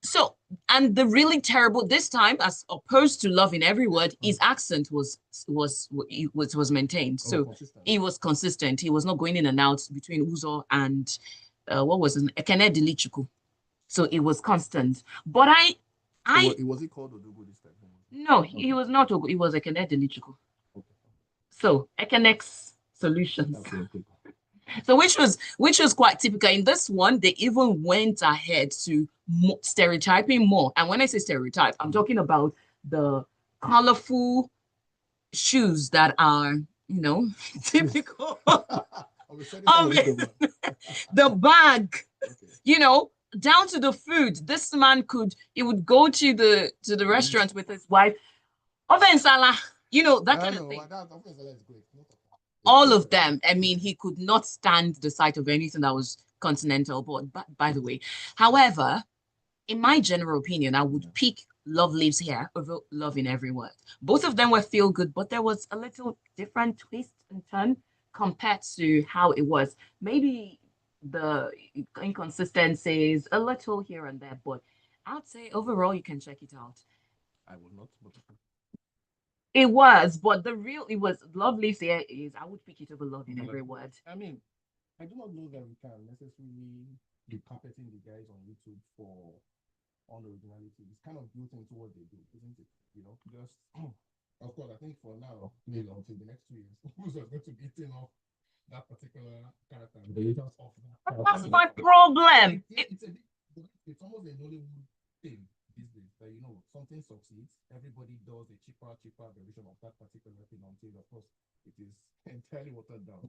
So, and the really terrible this time, as opposed to Love in Every Word, his accent was maintained. So he was consistent. He was not going in and out between Uzo and what was it, Ekene Dilichukwu. So it was constant. But was he called Odugu this time? No, he was not Odugu. He was Ekene Dilichukwu. So Ekenex Solutions. So which was quite typical. In this one, they even went ahead to stereotyping more. And when I say stereotype, I'm talking about the colorful shoes that are, typical. The bag, down to the food. This man he would go to the restaurant with his wife. Oven Salah, that kind of thing. All of them. I mean, he could not stand the sight of anything that was continental. But by the way, however, in my general opinion, I would pick Love Lives Here over Love in Every Word. Both of them were feel good, but there was a little different twist and turn compared to how it was. Maybe the inconsistencies, a little here and there, but I'd say overall you can check it out. I will not, but It was, but it was Love Lives Here is I would pick it over Love in Every Word. I mean, I do not know that we can necessarily be carpeting the guys on YouTube for unoriginality. It's kind of built into what they do, isn't it? Just of course, I think for now, maybe until the next 2 years, who's just going to be eating off that particular character. That's my problem. It's almost a Nollywood thing these days that something succeeds, everybody does a cheaper version of that particular thing until, of course, it is entirely watered down.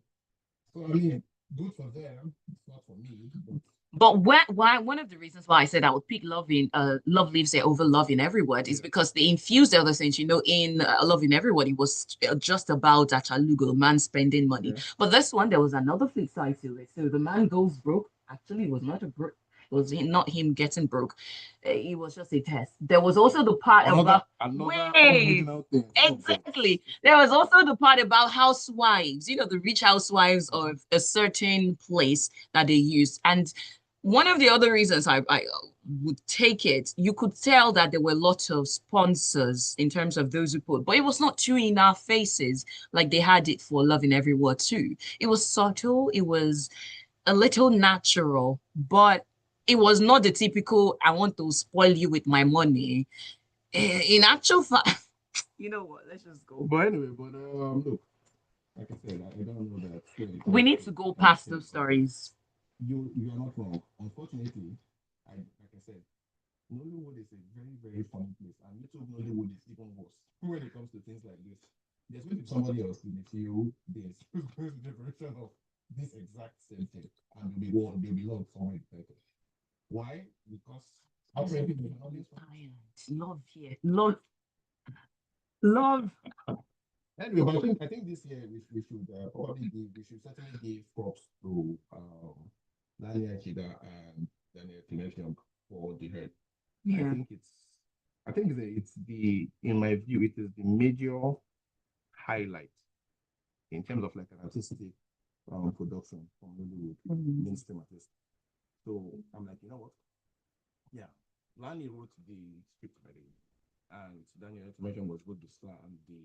So I mean, good for them. It's not for me. But why one of the reasons why I said I would pick Love Lives There over Love in Every Word is because they infused the other things. In Love in Every Word, it was just about a Chalugo man spending money. Yeah. But this one, there was another flip side to it. So the man goes broke. Actually, it was not not him getting broke. It was just a test. There was also the part about exactly. There was also the part about housewives. The rich housewives of a certain place that they use. And one of the other reasons I would take it, you could tell that there were lots of sponsors in terms of those who put, but it was not too in our faces like they had it for Love in Every Word too. It was subtle. It was a little natural, but it was not the typical, I want to spoil you with my money. In actual fact, you know what? Let's just go. But anyway, look, like I said, I don't know that. We need to go past those stories. You are not wrong. Unfortunately, like I said, Nollywood is a very, very funny place, and YouTube Nollywood is even worse when it comes to things like this. There's going to be somebody else in a few days who's going to do a version of this exact same thing, and they'll be loved somewhere better. Why? Because love here, love. Anyway, but I think this year we should certainly give props to Nani Akida and Daniel Effiong for the head. Yeah. I think it's in my view, it is the major highlight in terms of like an artistic production from Hollywood, mainstream artist. So I'm like, you know what? Yeah, Lani wrote the script by the way, and Daniel Effiong was both the star and the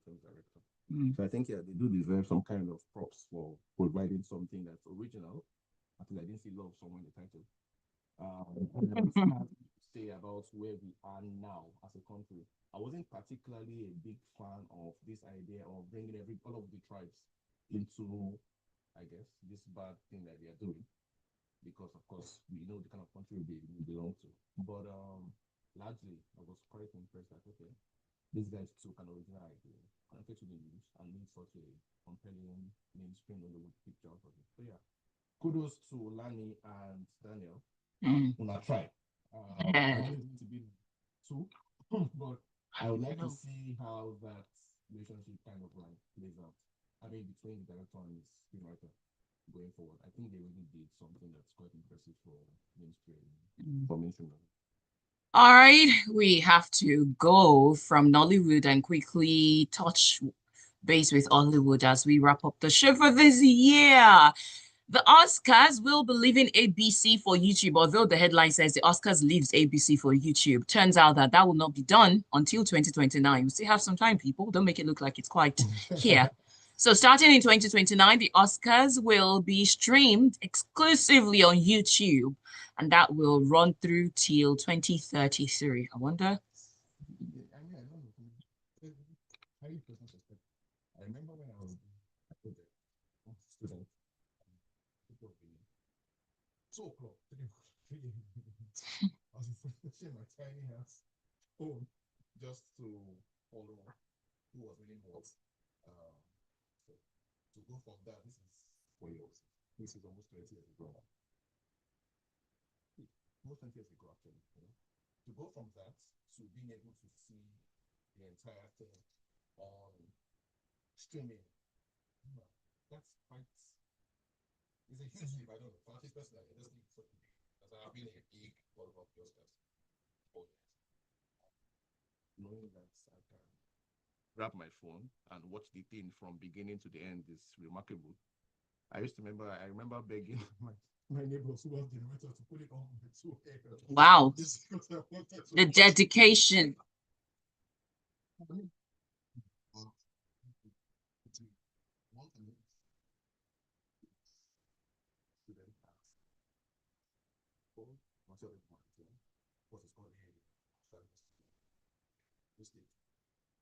film director. So I think they do deserve some kind of props for providing something that's original. I think I didn't see love somewhere in the title. Say about where we are now as a country. I wasn't particularly a big fan of this idea of bringing all of the tribes into, I guess, this bad thing that they are doing, because of course we know the kind of country we belong to. But largely, I was quite impressed that okay, these guys took an original idea, connected to the news, and made such a compelling mainstream Hollywood picture out of it. So yeah, kudos to Lani and Daniel. Una try. I don't need to be two, but I would like to see how that relationship kind of like plays out. I mean, between the director and his screenwriter going forward. I think they really did something that's quite impressive for mainstream. All right, we have to go from Nollywood and quickly touch base with Hollywood as we wrap up the show for this year. The Oscars will be leaving ABC for YouTube, although the headline says the Oscars leaves ABC for YouTube. Turns out that will not be done until 2029. We still have some time, people. Don't make it look like it's quite here. So starting in 2029, the Oscars will be streamed exclusively on YouTube, and that will run through till 2033. I wonder. I remember when I was a student, 2 o'clock. I was refreshing my tiny house phone just to follow who was winning what. So to go from that, this is 4 years. This is almost 20 years ago. Almost 20 years ago, actually. To go from that to being able to see the entire thing on streaming, that's quite. It's a huge leap. I don't know. For artists personally, I just think it's so big. Because I've been a big follower of the Oscars for years. Knowing that I can grab my phone and watch the thing from beginning to the end is remarkable. I remember begging my neighbors who was the narrator to put it on my 2 Wow. Just because I wanted to The watch it. dedication. One thing student asked, what is called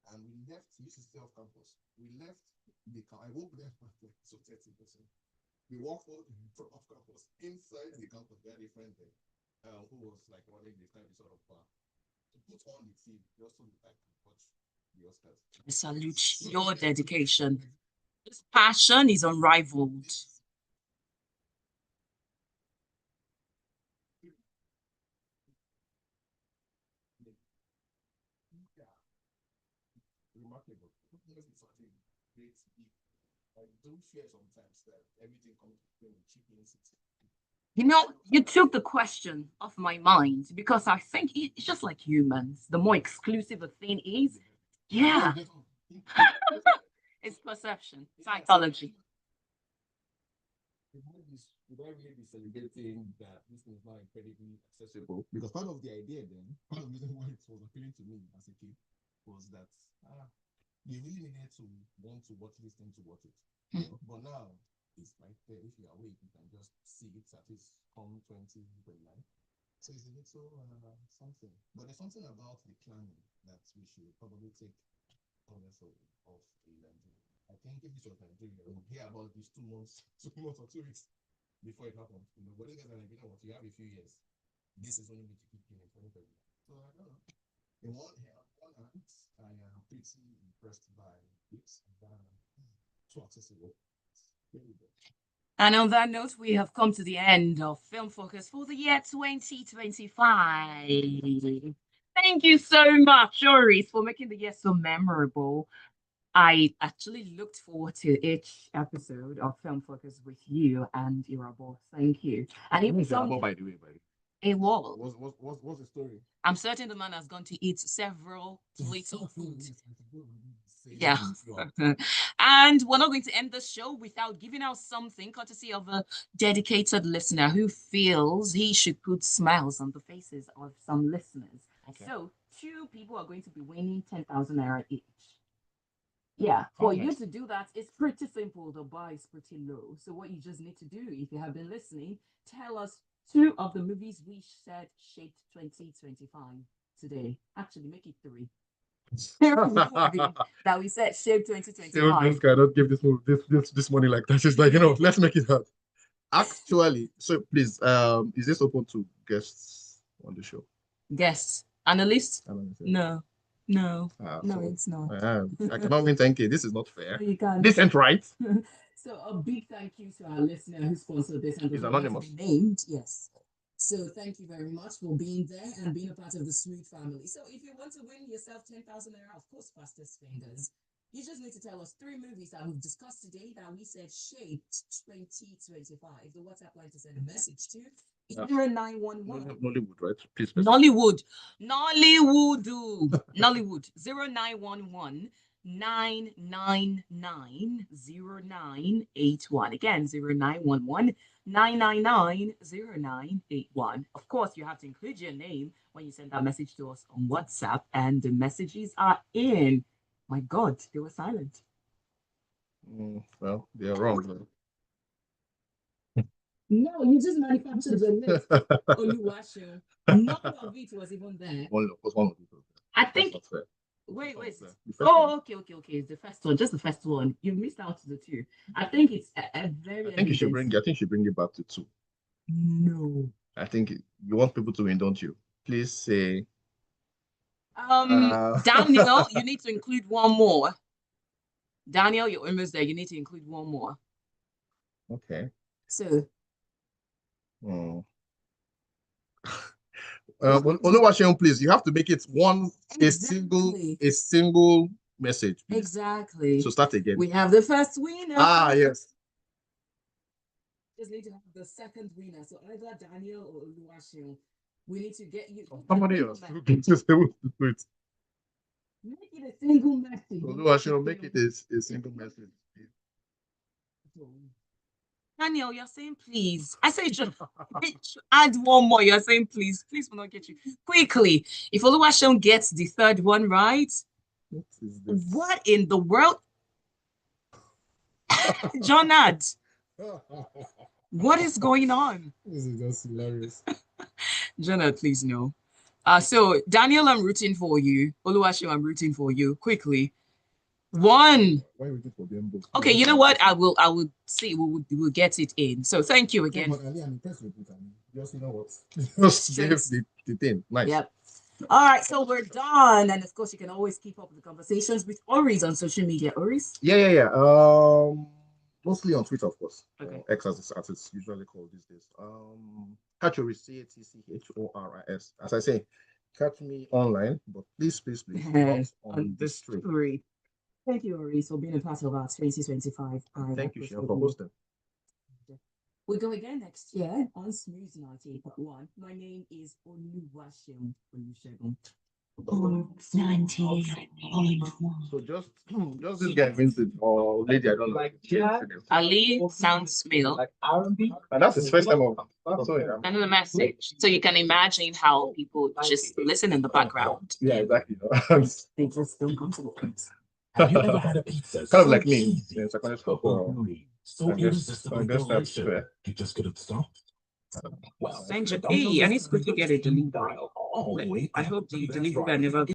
and we left, he used to stay off campus. We left I woke there at so 30%. We walked all the way from off campus. Inside the campus, we had a friend there who was like running this kind of sort of bar. To put on the TV, just so I could watch the Oscars. I salute your dedication. This passion is unrivaled. Remarkable. It's such a great deep. I don't fear sometimes that everything comes with chickens. You know, you took the question off my mind because I think it's just like humans. The more exclusive a thing is, yeah, it's perception, psychology. Would I really be celebrating that this thing is not incredibly accessible? Because part of the idea then, part of the reason why it was appealing to me as a kid was that you really needed to want to watch this thing to watch it. But now it's right there. If you're awake, you can just see it at least come 2029. So it's a little something. But there's something about the planning that we should probably take ownership of a Nigeria. I think if this was Nigeria, we would hear about this 2 months, 2 months or 2 weeks before it happens. But this guys are like, you have a few years. This is only going to keep in 2030. So I don't know. In one hand, I am pretty impressed by it. So accessible. And on that note, we have come to the end of Film Focus for the year 2025. Thank you so much, Oris, for making the year so memorable. I actually looked forward to each episode of Film Focus with you and Irabo. Thank you. And it was by the way, it was. What's the story? I'm certain the man has gone to eat several plates of food. Yeah. And we're not going to end the show without giving out something courtesy of a dedicated listener who feels he should put smiles on the faces of some listeners. Okay. So 2 people are going to be winning 10,000 naira each. Yeah, for you to do that, it's pretty simple. The bar is pretty low. So what you just need to do, if you have been listening, tell us 2 of the movies we said shaped 2025 today. Actually, make it 3. That we said shaped 2025. This guy don't give this money like that. It's like, let's make it hard. Actually, so please, is this open to guests on the show? Guests, analysts? No, no, so, it's not. I cannot win 10K. This is not fair. You can't. This ain't right. So a big thank you to our listener who sponsored this and He's doesn't want to anonymous. be named. Yes. So thank you very much for being there and being a part of the Sweet family. So if you want to win yourself 10,000 naira, of course, fastest fingers. You just need to tell us 3 movies that we've discussed today that we said shaped 2025. The WhatsApp line to send a message to 0911. Nollywood, right? Please. Nollywood. Nollywood. 0911 9990981. Again, 0911 9990981. Of course, you have to include your name when you send that message to us on WhatsApp, and the messages are in. My God, they were silent. Well, they're wrong. No, you just manufactured the list. Oluwaseun. None of it was even there. One of it. I think. Wait. Oh, okay. It's the first one, just the first one. You missed out the 2. I think it's a very. I think you should bring it back to 2. No. I think you want people to win, don't you? Please say. Daniel, you need to include one more. Daniel, you're almost there. You need to include one more. Okay. So, Oluwaseun, please, you have to make it exactly. a single message, please. Exactly. So start again. We have the first winner. Ah, yes. Just need to have the second winner. So either Daniel or Oluwaseun. We need to get you. Somebody else who can just able to do it. Make it a single message. Oluwaseun, make it a single message. Daniel, you're saying please. I say just add one more. You're saying please. Please will not get you. Quickly. If Oluwaseun gets the third one right, What is this? what in the world? Jonad, what is going on? This is just hilarious. Jonad, please no. So Daniel, I'm rooting for you. Oluwaseun, I'm rooting for you. Quickly. One. Why we for them both? Okay, you know what? I will see. We'll get it in. So thank you again. Just you know what? Just give the thing. Nice. Yep. All right, so we're done. And of course, you can always keep up with the conversations with Oris on social media. Oris? Yeah. Mostly on Twitter, of course. Okay. X as it's usually called these days. Catch Oris, CATCHORIS. As I say, catch me online, but please, not on the street. Thank you, Oris, for being a part of our 2025. Thank you, Shell, for hosting. We go again next year on Smooth 98.1. My name is Oluwaseun Olusegun. 98.1. So just this guy Vincent or lady I don't like. Ali sounds male. Like R&B. And that's his first time of that. Another message. So you can imagine how people just listen in the background. Yeah, exactly. They just don't come to the place. Have you ever had a pizza? Kind of like me. Yeah, secondary school. So I guess irresistibly that's delicious. fair. You just couldn't stop. Well, Hey, I need to quickly get a delivery. Oh, wait. I hope the delivery guy never